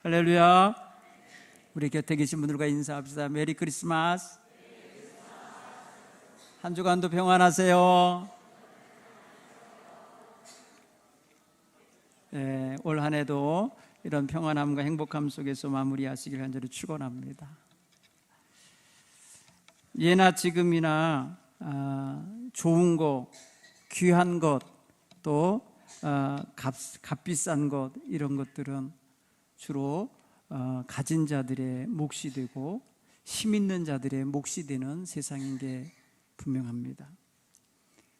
할렐루야. 우리 곁에 계신 분들과 인사합시다. 메리 크리스마스. 한 주간도 평안하세요. 네, 올 한 해도 이런 평안함과 행복함 속에서 마무리하시길 간절히 축원합니다. 예나 지금이나 좋은 것, 귀한 것, 또 값비싼 것, 이런 것들은 주로 가진 자들의 몫이 되고 힘 있는 자들의 몫이 되는 세상인 게 분명합니다.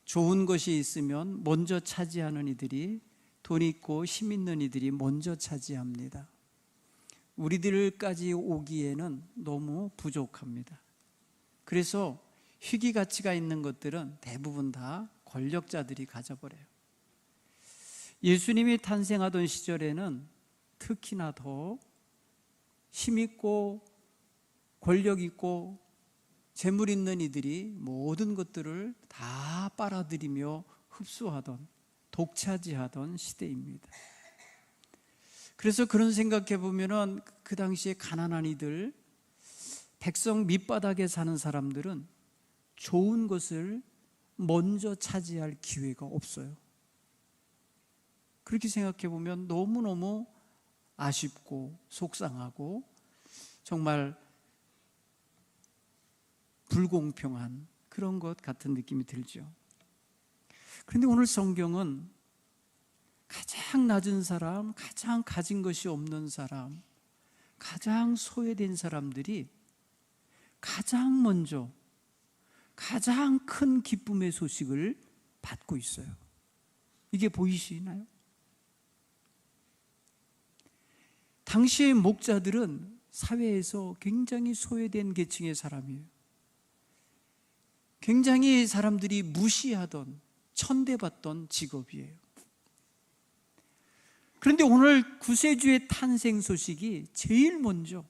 좋은 것이 있으면 먼저 차지하는 이들이, 돈 있고 힘 있는 이들이 먼저 차지합니다. 우리들까지 오기에는 너무 부족합니다. 그래서 희귀 가치가 있는 것들은 대부분 다 권력자들이 가져버려요. 예수님이 탄생하던 시절에는 특히나 더 힘있고 권력 있고 재물 있는 이들이 모든 것들을 다 빨아들이며 흡수하던, 독차지하던 시대입니다. 그래서 그런 생각해 보면은 그 당시에 가난한 이들, 백성 밑바닥에 사는 사람들은 좋은 것을 먼저 차지할 기회가 없어요. 그렇게 생각해 보면 너무너무 아쉽고 속상하고 정말 불공평한 그런 것 같은 느낌이 들죠. 그런데 오늘 성경은 가장 낮은 사람, 가장 가진 것이 없는 사람, 가장 소외된 사람들이 가장 먼저 가장 큰 기쁨의 소식을 받고 있어요. 이게 보이시나요? 당시의 목자들은 사회에서 굉장히 소외된 계층의 사람이에요. 굉장히 사람들이 무시하던, 천대받던 직업이에요. 그런데 오늘 구세주의 탄생 소식이 제일 먼저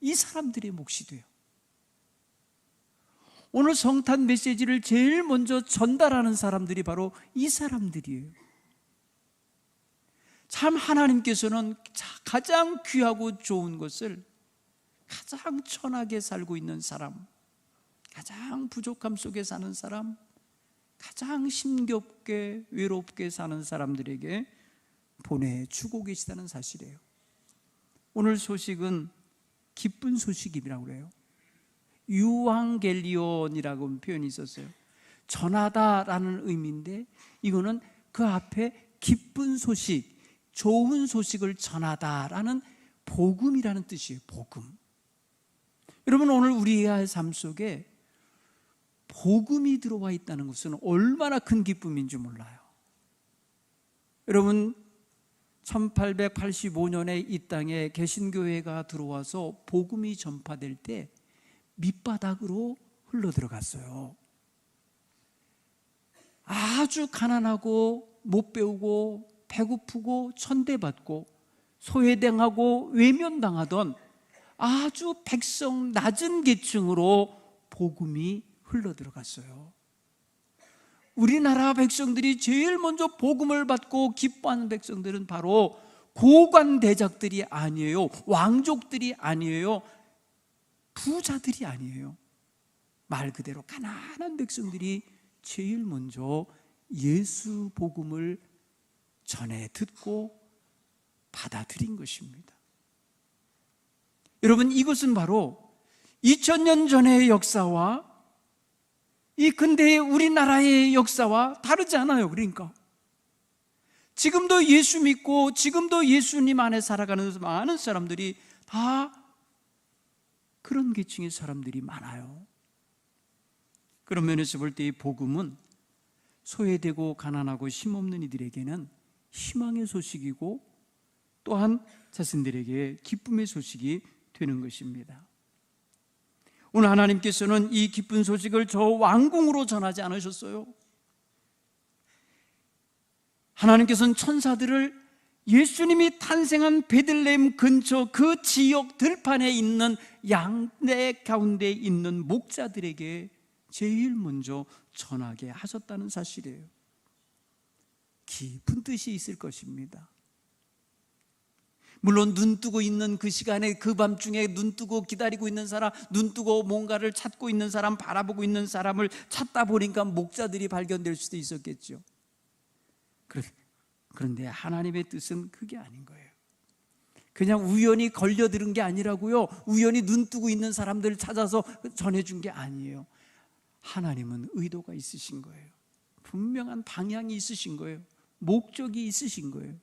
이 사람들의 몫이 돼요. 오늘 성탄 메시지를 제일 먼저 전달하는 사람들이 바로 이 사람들이에요. 참 하나님께서는 가장 귀하고 좋은 것을 가장 천하게 살고 있는 사람, 가장 부족함 속에 사는 사람, 가장 힘겹게 외롭게 사는 사람들에게 보내주고 계시다는 사실이에요. 오늘 소식은 기쁜 소식이라고 그래요. 유앙겔리온이라고 표현이 있었어요. 전하다라는 의미인데 이거는 그 앞에 기쁜 소식, 좋은 소식을 전하다라는 복음이라는 뜻이에요. 복음. 여러분, 오늘 우리의 삶 속에 복음이 들어와 있다는 것은 얼마나 큰 기쁨인지 몰라요. 여러분, 1885년에 이 땅에 개신교회가 들어와서 복음이 전파될 때 밑바닥으로 흘러들어갔어요. 아주 가난하고 못 배우고 배고프고 천대받고 소외당하고 외면당하던 아주 백성 낮은 계층으로 복음이 흘러들어갔어요. 우리나라 백성들이 제일 먼저 복음을 받고 기뻐하는 백성들은 바로 고관대작들이 아니에요. 왕족들이 아니에요. 부자들이 아니에요. 말 그대로 가난한 백성들이 제일 먼저 예수 복음을 전해 듣고 받아들인 것입니다. 여러분, 이것은 바로 2000년 전의 역사와 이 근대의 우리나라의 역사와 다르지 않아요. 그러니까 지금도 예수 믿고 지금도 예수님 안에 살아가는 많은 사람들이 다 그런 계층의 사람들이 많아요. 그런 면에서 볼 때 이 복음은 소외되고 가난하고 힘없는 이들에게는 희망의 소식이고 또한 자신들에게 기쁨의 소식이 되는 것입니다. 오늘 하나님께서는 이 기쁜 소식을 저 왕궁으로 전하지 않으셨어요. 하나님께서는 천사들을 예수님이 탄생한 베들레헴 근처 그 지역 들판에 있는 양내 가운데 있는 목자들에게 제일 먼저 전하게 하셨다는 사실이에요. 깊은 뜻이 있을 것입니다. 물론 눈 뜨고 있는 그 시간에, 그 밤중에 눈 뜨고 기다리고 있는 사람, 눈 뜨고 뭔가를 찾고 있는 사람, 바라보고 있는 사람을 찾다 보니까 목자들이 발견될 수도 있었겠죠. 그런데 하나님의 뜻은 그게 아닌 거예요. 그냥 우연히 걸려들은 게 아니라고요. 우연히 눈 뜨고 있는 사람들을 찾아서 전해준 게 아니에요. 하나님은 의도가 있으신 거예요. 분명한 방향이 있으신 거예요. 목적이 있으신 거예요.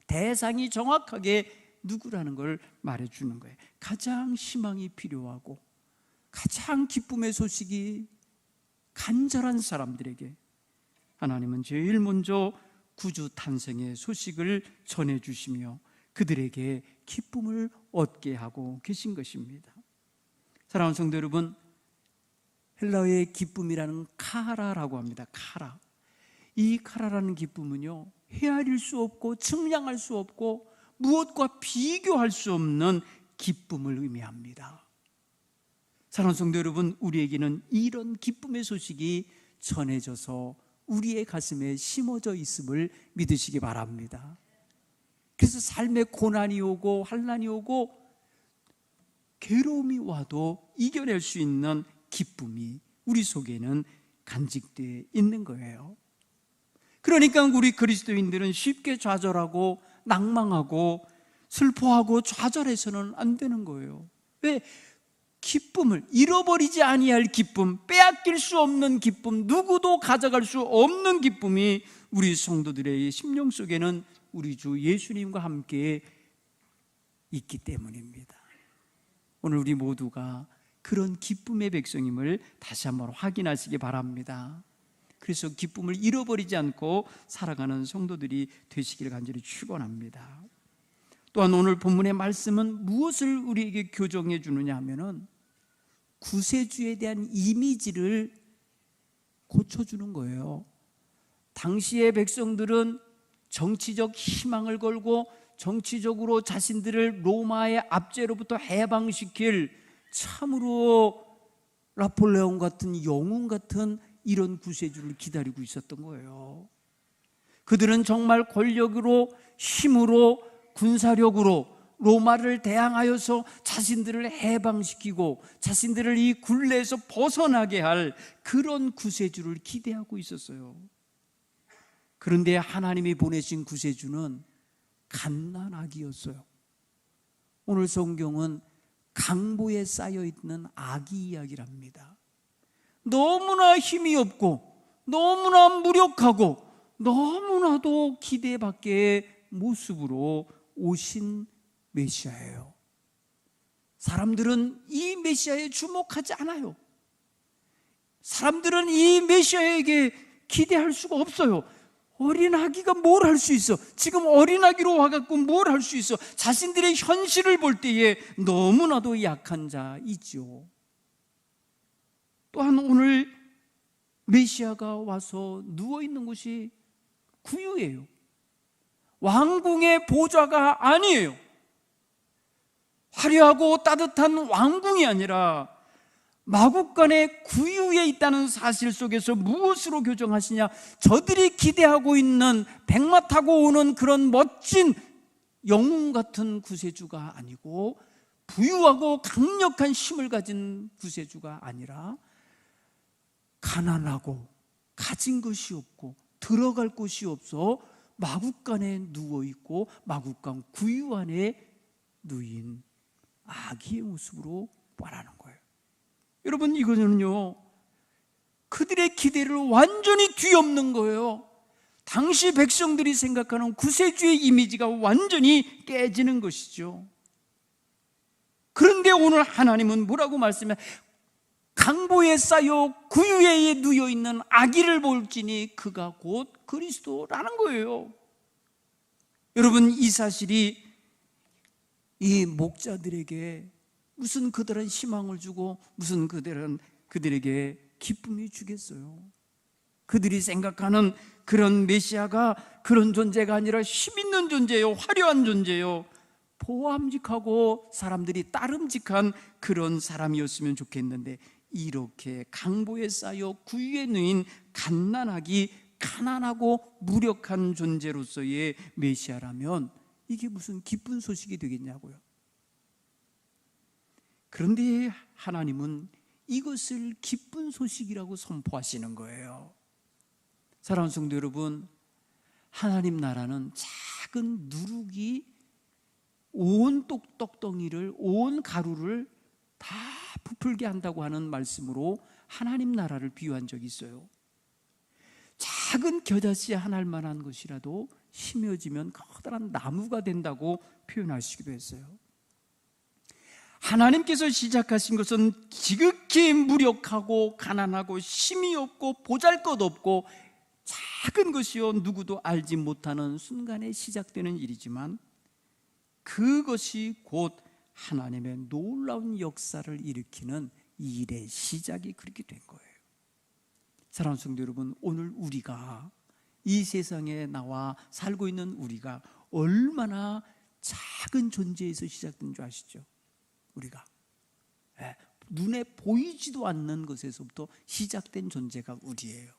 대상이 정확하게 누구라는 걸 말해주는 거예요. 가장 희망이 필요하고 가장 기쁨의 소식이 간절한 사람들에게 하나님은 제일 먼저 구주 탄생의 소식을 전해주시며 그들에게 기쁨을 얻게 하고 계신 것입니다. 사랑하는 성도 여러분, 헬라어의 기쁨이라는 카라라고 합니다. 카라. 이 카라라는 기쁨은요, 헤아릴 수 없고 측량할 수 없고 무엇과 비교할 수 없는 기쁨을 의미합니다. 사랑하는 성도 여러분, 우리에게는 이런 기쁨의 소식이 전해져서 우리의 가슴에 심어져 있음을 믿으시기 바랍니다. 그래서 삶에 고난이 오고 환난이 오고 괴로움이 와도 이겨낼 수 있는 기쁨이 우리 속에는 간직되어 있는 거예요. 그러니까 우리 그리스도인들은 쉽게 좌절하고 낭망하고 슬퍼하고 좌절해서는 안 되는 거예요. 왜? 기쁨을, 잃어버리지 아니할 기쁨, 빼앗길 수 없는 기쁨, 누구도 가져갈 수 없는 기쁨이 우리 성도들의 심령 속에는 우리 주 예수님과 함께 있기 때문입니다. 오늘 우리 모두가 그런 기쁨의 백성임을 다시 한번 확인하시기 바랍니다. 그래서 기쁨을 잃어버리지 않고 살아가는 성도들이 되시기를 간절히 축원합니다. 또한 오늘 본문의 말씀은 무엇을 우리에게 교정해 주느냐 하면은 구세주에 대한 이미지를 고쳐주는 거예요. 당시의 백성들은 정치적 희망을 걸고 정치적으로 자신들을 로마의 압제로부터 해방시킬 참으로 나폴레옹 같은 영웅 같은 이런 구세주를 기다리고 있었던 거예요. 그들은 정말 권력으로, 힘으로, 군사력으로 로마를 대항하여서 자신들을 해방시키고 자신들을 이 굴레에서 벗어나게 할 그런 구세주를 기대하고 있었어요. 그런데 하나님이 보내신 구세주는 갓난아기였어요. 오늘 성경은 강보에 쌓여있는 아기 이야기를 합니다. 너무나 힘이 없고 너무나 무력하고 너무나도 기대 밖의 모습으로 오신 메시아예요. 사람들은 이 메시아에 주목하지 않아요. 사람들은 이 메시아에게 기대할 수가 없어요. 어린아기가 뭘 할 수 있어? 지금 어린아기로 와갖고 뭘 할 수 있어? 자신들의 현실을 볼 때에 너무나도 약한 자이죠. 또한 오늘 메시아가 와서 누워있는 곳이 구유예요. 왕궁의 보좌가 아니에요. 화려하고 따뜻한 왕궁이 아니라 마국간의 구유에 있다는 사실 속에서 무엇으로 교정하시냐? 저들이 기대하고 있는 백마 타고 오는 그런 멋진 영웅 같은 구세주가 아니고 부유하고 강력한 힘을 가진 구세주가 아니라 가난하고 가진 것이 없고 들어갈 곳이 없어 마국간에 누워있고 마국간 구유 안에 누인 아기의 모습으로 말하는 거예요. 여러분, 이거는요 그들의 기대를 완전히 뒤엎는 거예요. 당시 백성들이 생각하는 구세주의 이미지가 완전히 깨지는 것이죠. 그런데 오늘 하나님은 뭐라고 말씀해? 강보에 쌓여 구유에 누워있는 아기를 볼지니 그가 곧 그리스도라는 거예요. 여러분, 이 사실이 이 목자들에게 무슨 그들은 희망을 주고 무슨 그들에게 기쁨이 주겠어요? 그들이 생각하는 그런 메시아가 그런 존재가 아니라 힘있는 존재요, 화려한 존재요, 보암직하고 사람들이 따름직한 그런 사람이었으면 좋겠는데 이렇게 강보에 쌓여 구유에 누인 갓난아기, 가난하고 무력한 존재로서의 메시아라면 이게 무슨 기쁜 소식이 되겠냐고요. 그런데 하나님은 이것을 기쁜 소식이라고 선포하시는 거예요. 사랑하는 성도 여러분, 하나님 나라는 작은 누룩이 온 떡덩이를, 온 가루를 다 부풀게 한다고 하는 말씀으로 하나님 나라를 비유한 적이 있어요. 작은 겨자씨 하나일 만한 것이라도 심어지면 커다란 나무가 된다고 표현하시기도 했어요. 하나님께서 시작하신 것은 지극히 무력하고 가난하고 힘이 없고 보잘것없고 작은 것이요 누구도 알지 못하는 순간에 시작되는 일이지만 그것이 곧 하나님의 놀라운 역사를 일으키는 일의 시작이 그렇게 된 거예요. 사랑하는 성도 여러분, 오늘 우리가 이 세상에 나와 살고 있는 우리가 얼마나 작은 존재에서 시작된 줄 아시죠? 우리가 눈에 보이지도 않는 것에서부터 시작된 존재가 우리예요.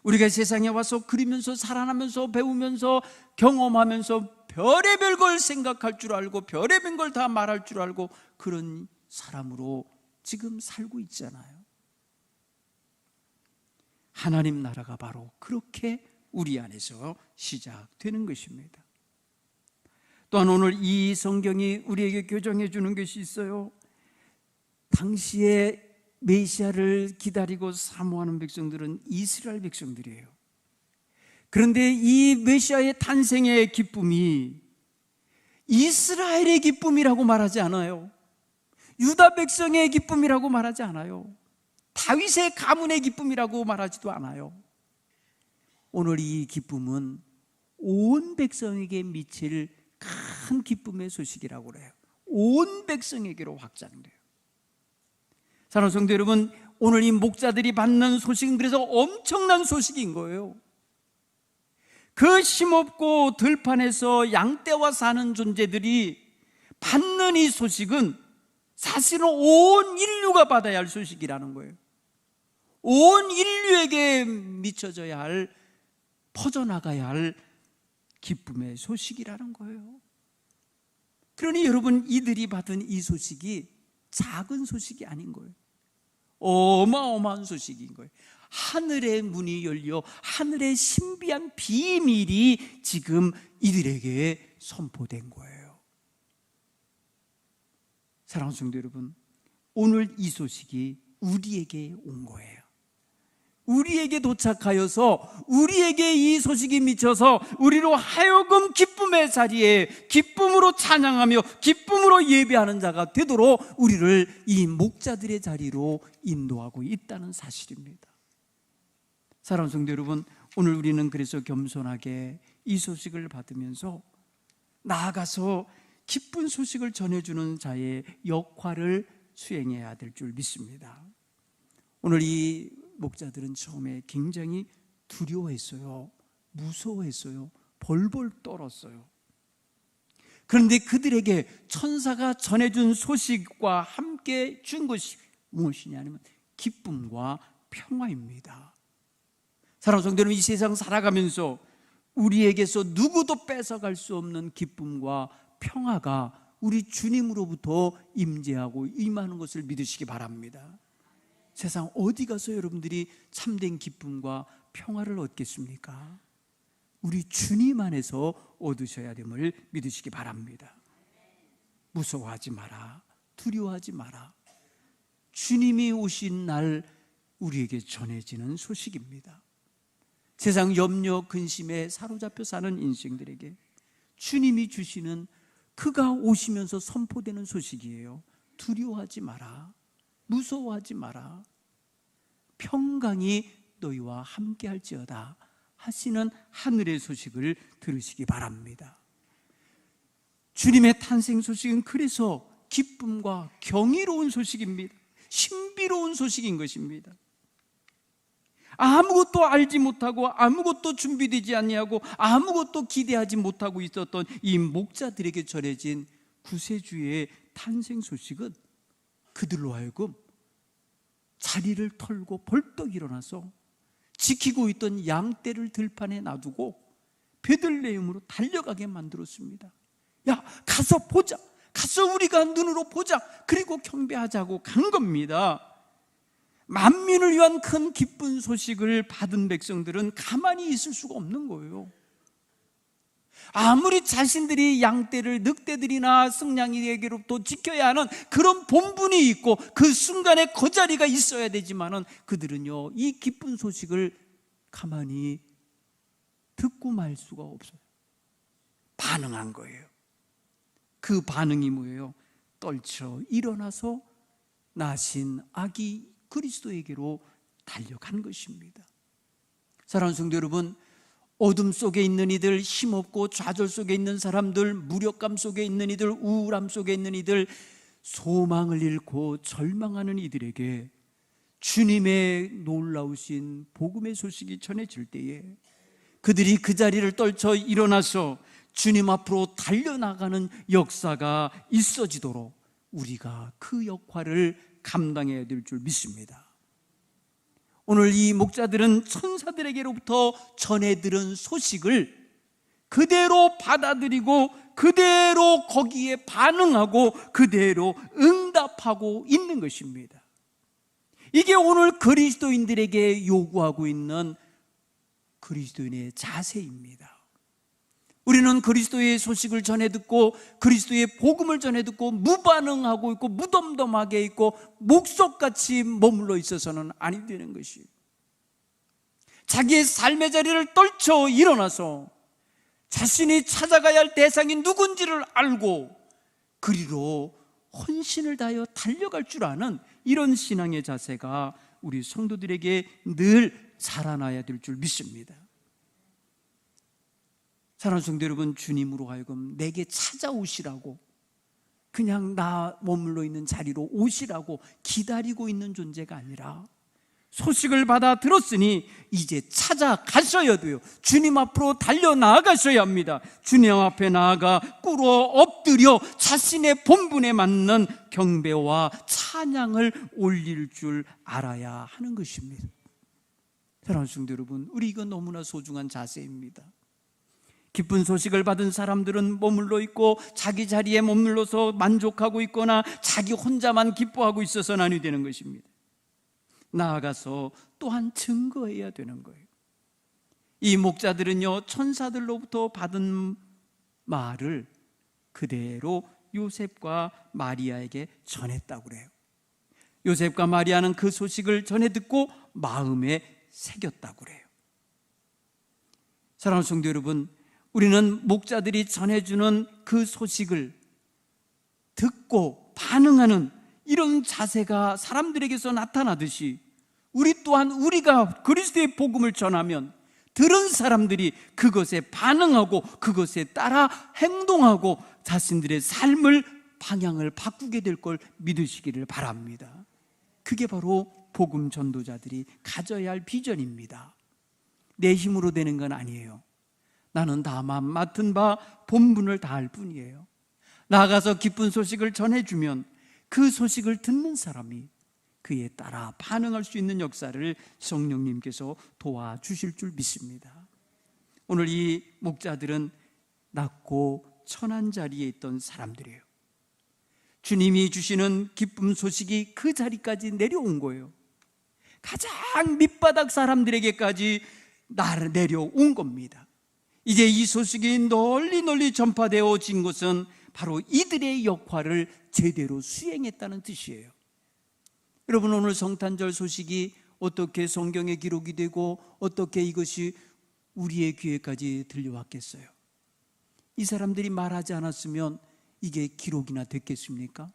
우리가 세상에 와서 그리면서 살아나면서 배우면서 경험하면서 별의별 걸 생각할 줄 알고 별의별 걸 다 말할 줄 알고 그런 사람으로 지금 살고 있잖아요. 하나님 나라가 바로 그렇게 우리 안에서 시작되는 것입니다. 또한 오늘 이 성경이 우리에게 교정해 주는 것이 있어요. 당시에 메시아를 기다리고 사모하는 백성들은 이스라엘 백성들이에요. 그런데 이 메시아의 탄생의 기쁨이 이스라엘의 기쁨이라고 말하지 않아요. 유다 백성의 기쁨이라고 말하지 않아요. 다윗의 가문의 기쁨이라고 말하지도 않아요. 오늘 이 기쁨은 온 백성에게 미칠 큰 기쁨의 소식이라고 그래요. 온 백성에게로 확장돼요. 사랑하는 성도 여러분, 오늘 이 목자들이 받는 소식은 그래서 엄청난 소식인 거예요. 그 힘없고 들판에서 양떼와 사는 존재들이 받는 이 소식은 사실은 온 인류가 받아야 할 소식이라는 거예요. 온 인류에게 미쳐져야 할, 퍼져나가야 할 기쁨의 소식이라는 거예요. 그러니 여러분, 이들이 받은 이 소식이 작은 소식이 아닌 거예요. 어마어마한 소식인 거예요. 하늘의 문이 열려 하늘의 신비한 비밀이 지금 이들에게 선포된 거예요. 사랑하는 성도 여러분, 오늘 이 소식이 우리에게 온 거예요. 우리에게 도착하여서 우리에게 이 소식이 미쳐서 우리로 하여금 기쁨의 자리에 기쁨으로 찬양하며 기쁨으로 예배하는 자가 되도록 우리를 이 목자들의 자리로 인도하고 있다는 사실입니다. 사랑하는 성도 여러분, 오늘 우리는 그래서 겸손하게 이 소식을 받으면서 나아가서 기쁜 소식을 전해주는 자의 역할을 수행해야 될 줄 믿습니다. 오늘 이 목자들은 처음에 굉장히 두려워했어요. 무서워했어요. 벌벌 떨었어요. 그런데 그들에게 천사가 전해준 소식과 함께 준 것이 무엇이냐면 기쁨과 평화입니다. 사랑하는 성도 여러분, 이 세상 살아가면서 우리에게서 누구도 뺏어갈 수 없는 기쁨과 평화가 우리 주님으로부터 임재하고 임하는 것을 믿으시기 바랍니다. 세상 어디 가서 여러분들이 참된 기쁨과 평화를 얻겠습니까? 우리 주님 안에서 얻으셔야 됨을 믿으시기 바랍니다. 무서워하지 마라. 두려워하지 마라. 주님이 오신 날 우리에게 전해지는 소식입니다. 세상 염려 근심에 사로잡혀 사는 인생들에게 주님이 주시는 그가 오시면서 선포되는 소식이에요. 두려워하지 마라. 무서워하지 마라. 평강이 너희와 함께 할지어다 하시는 하늘의 소식을 들으시기 바랍니다. 주님의 탄생 소식은 그래서 기쁨과 경이로운 소식입니다. 신비로운 소식인 것입니다. 아무것도 알지 못하고 아무것도 준비되지 아니하고 아무것도 기대하지 못하고 있었던 이 목자들에게 전해진 구세주의 탄생 소식은 그들로 하여금 자리를 털고 벌떡 일어나서 지키고 있던 양떼를 들판에 놔두고 베들레헴으로 달려가게 만들었습니다. 야, 가서 보자. 가서 우리가 눈으로 보자. 그리고 경배하자고 간 겁니다. 만민을 위한 큰 기쁜 소식을 받은 백성들은 가만히 있을 수가 없는 거예요. 아무리 자신들이 양떼를 늑대들이나 승냥이에게로부터 지켜야 하는 그런 본분이 있고 그 순간에 그 자리가 있어야 되지만은 그들은요, 이 기쁜 소식을 가만히 듣고 말 수가 없어요. 반응한 거예요. 그 반응이 뭐예요? 떨쳐 일어나서 나신 아기 그리스도에게로 달려간 것입니다. 사랑하는 성도 여러분, 어둠 속에 있는 이들, 힘없고 좌절 속에 있는 사람들, 무력감 속에 있는 이들, 우울함 속에 있는 이들, 소망을 잃고 절망하는 이들에게 주님의 놀라우신 복음의 소식이 전해질 때에 그들이 그 자리를 떨쳐 일어나서 주님 앞으로 달려나가는 역사가 있어지도록 우리가 그 역할을 감당해야 될 줄 믿습니다. 오늘 이 목자들은 천사들에게로부터 전해 들은 소식을 그대로 받아들이고 그대로 거기에 반응하고 그대로 응답하고 있는 것입니다. 이게 오늘 그리스도인들에게 요구하고 있는 그리스도인의 자세입니다. 우리는 그리스도의 소식을 전해 듣고 그리스도의 복음을 전해 듣고 무반응하고 있고 무덤덤하게 있고 목석같이 머물러 있어서는 아니 되는 것이에요. 자기의 삶의 자리를 떨쳐 일어나서 자신이 찾아가야 할 대상이 누군지를 알고 그리로 헌신을 다하여 달려갈 줄 아는 이런 신앙의 자세가 우리 성도들에게 늘 자라나야 될 줄 믿습니다. 사랑하는 성도 여러분, 주님으로 하여금 내게 찾아오시라고, 그냥 나 머물러 있는 자리로 오시라고 기다리고 있는 존재가 아니라 소식을 받아 들었으니 이제 찾아가셔야 돼요. 주님 앞으로 달려나가셔야 합니다. 주님 앞에 나아가 꿇어 엎드려 자신의 본분에 맞는 경배와 찬양을 올릴 줄 알아야 하는 것입니다. 사랑하는 성도 여러분, 우리 이거 너무나 소중한 자세입니다. 기쁜 소식을 받은 사람들은 머물러 있고 자기 자리에 머물러서 만족하고 있거나 자기 혼자만 기뻐하고 있어서는 아니 되는 것입니다. 나아가서 또한 증거해야 되는 거예요. 이 목자들은요, 천사들로부터 받은 말을 그대로 요셉과 마리아에게 전했다고 그래요. 요셉과 마리아는 그 소식을 전해 듣고 마음에 새겼다고 그래요. 사랑하는 성도 여러분, 우리는 목자들이 전해주는 그 소식을 듣고 반응하는 이런 자세가 사람들에게서 나타나듯이 우리 또한 우리가 그리스도의 복음을 전하면 들은 사람들이 그것에 반응하고 그것에 따라 행동하고 자신들의 삶을 방향을 바꾸게 될 걸 믿으시기를 바랍니다. 그게 바로 복음 전도자들이 가져야 할 비전입니다. 내 힘으로 되는 건 아니에요. 나는 다만 맡은 바 본분을 다할 뿐이에요. 나아가서 기쁜 소식을 전해주면 그 소식을 듣는 사람이 그에 따라 반응할 수 있는 역사를 성령님께서 도와주실 줄 믿습니다. 오늘 이 목자들은 낮고 천한 자리에 있던 사람들이에요. 주님이 주시는 기쁨 소식이 그 자리까지 내려온 거예요. 가장 밑바닥 사람들에게까지 내려온 겁니다. 이제 이 소식이 널리 전파되어진 것은 바로 이들의 역할을 제대로 수행했다는 뜻이에요. 여러분, 오늘 성탄절 소식이 어떻게 성경에 기록이 되고 어떻게 이것이 우리의 귀에까지 들려왔겠어요? 이 사람들이 말하지 않았으면 이게 기록이나 됐겠습니까?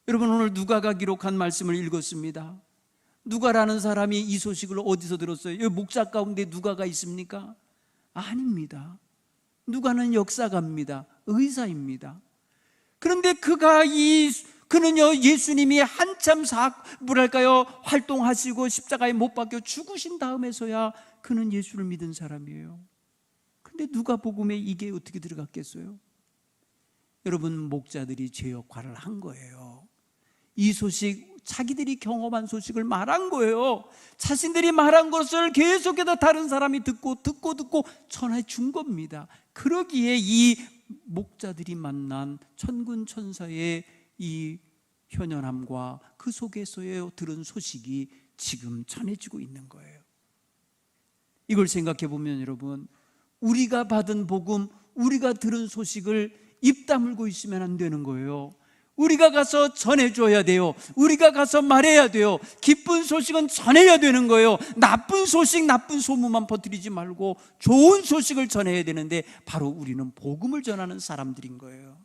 여러분, 오늘 누가가 기록한 말씀을 읽었습니다. 누가라는 사람이 이 소식을 어디서 들었어요? 여기 목자 가운데 누가가 있습니까? 아닙니다. 누가는 역사가입니다. 의사입니다. 그런데 그는요, 예수님이 한참 활동하시고 십자가에 못 박혀 죽으신 다음에서야 그는 예수를 믿은 사람이에요. 근데 누가복음에 이게 어떻게 들어갔겠어요? 여러분, 목자들이 제 역할을 한 거예요. 이 소식 자기들이 경험한 소식을 말한 거예요. 자신들이 말한 것을 계속해서 다른 사람이 듣고 전해 준 겁니다. 그러기에 이 목자들이 만난 천군 천사의 이 현연함과 그 속에서의 들은 소식이 지금 전해지고 있는 거예요. 이걸 생각해 보면 여러분, 우리가 받은 복음, 우리가 들은 소식을 입 다물고 있으면 안 되는 거예요. 우리가 가서 전해줘야 돼요. 우리가 가서 말해야 돼요. 기쁜 소식은 전해야 되는 거예요. 나쁜 소식, 나쁜 소문만 퍼뜨리지 말고 좋은 소식을 전해야 되는데, 바로 우리는 복음을 전하는 사람들인 거예요.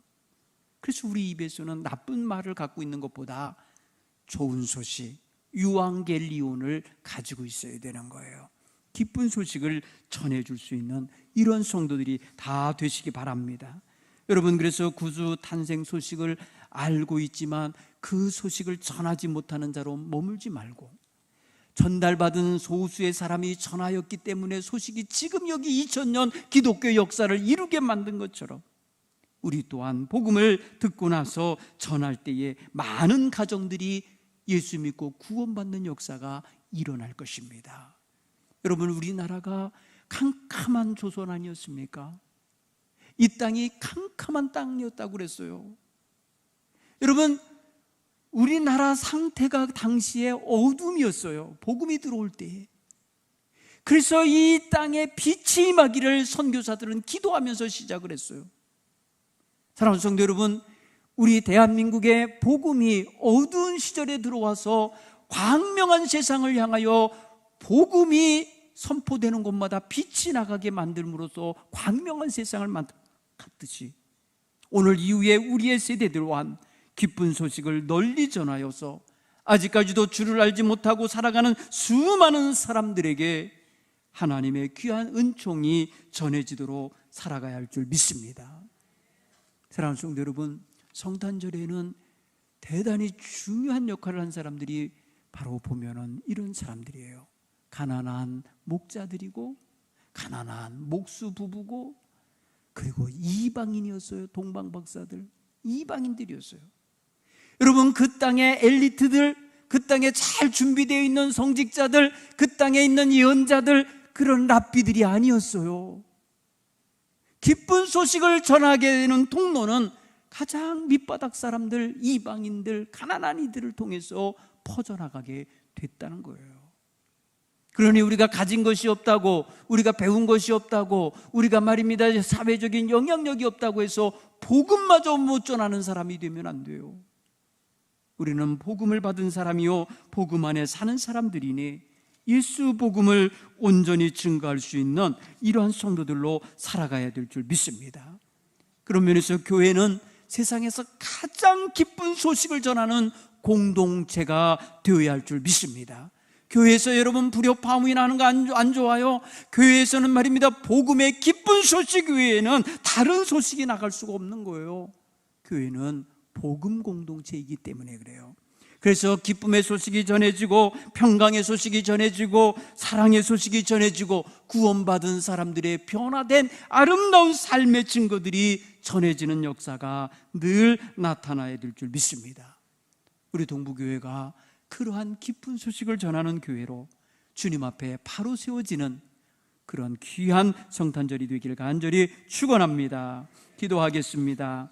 그래서 우리 입에서는 나쁜 말을 갖고 있는 것보다 좋은 소식, 유앙겔리온을 가지고 있어야 되는 거예요. 기쁜 소식을 전해줄 수 있는 이런 성도들이 다 되시기 바랍니다. 여러분, 그래서 구주 탄생 소식을 알고 있지만 그 소식을 전하지 못하는 자로 머물지 말고, 전달받은 소수의 사람이 전하였기 때문에 소식이 지금 여기 2000년 기독교 역사를 이루게 만든 것처럼, 우리 또한 복음을 듣고 나서 전할 때에 많은 가정들이 예수 믿고 구원받는 역사가 일어날 것입니다. 여러분, 우리나라가 캄캄한 조선 아니었습니까? 이 땅이 캄캄한 땅이었다고 그랬어요. 여러분, 우리나라 상태가 당시에 어둠이었어요. 복음이 들어올 때에. 그래서 이 땅에 빛이 임하기를 선교사들은 기도하면서 시작을 했어요. 사랑하는 성도 여러분, 우리 대한민국의 복음이 어두운 시절에 들어와서 광명한 세상을 향하여 복음이 선포되는 곳마다 빛이 나가게 만들므로써 광명한 세상을 만들었듯이, 오늘 이후에 우리의 세대들 또한 기쁜 소식을 널리 전하여서 아직까지도 주를 알지 못하고 살아가는 수많은 사람들에게 하나님의 귀한 은총이 전해지도록 살아가야 할 줄 믿습니다. 사랑하는 성도 여러분, 성탄절에는 대단히 중요한 역할을 한 사람들이 바로 보면은 이런 사람들이에요. 가난한 목자들이고, 가난한 목수 부부고, 그리고 이방인이었어요. 동방박사들, 이방인들이었어요. 여러분, 그 땅의 엘리트들, 그 땅에 잘 준비되어 있는 성직자들, 그 땅에 있는 예언자들, 그런 랍비들이 아니었어요. 기쁜 소식을 전하게 되는 통로는 가장 밑바닥 사람들, 이방인들, 가난한 이들을 통해서 퍼져나가게 됐다는 거예요. 그러니 우리가 가진 것이 없다고, 우리가 배운 것이 없다고, 우리가 말입니다 사회적인 영향력이 없다고 해서 복음마저 못 전하는 사람이 되면 안 돼요. 우리는 복음을 받은 사람이요, 복음 안에 사는 사람들이니 예수 복음을 온전히 증거할 수 있는 이러한 성도들로 살아가야 될 줄 믿습니다. 그런 면에서 교회는 세상에서 가장 기쁜 소식을 전하는 공동체가 되어야 할 줄 믿습니다. 교회에서 여러분 불협화음이나 하는 거 안 좋아요? 교회에서는 말입니다, 복음의 기쁜 소식 외에는 다른 소식이 나갈 수가 없는 거예요. 교회는 복음 공동체이기 때문에 그래요. 그래서 기쁨의 소식이 전해지고, 평강의 소식이 전해지고, 사랑의 소식이 전해지고, 구원받은 사람들의 변화된 아름다운 삶의 증거들이 전해지는 역사가 늘 나타나야 될 줄 믿습니다. 우리 동부교회가 그러한 기쁜 소식을 전하는 교회로 주님 앞에 바로 세워지는 그런 귀한 성탄절이 되기를 간절히 축원합니다. 기도하겠습니다.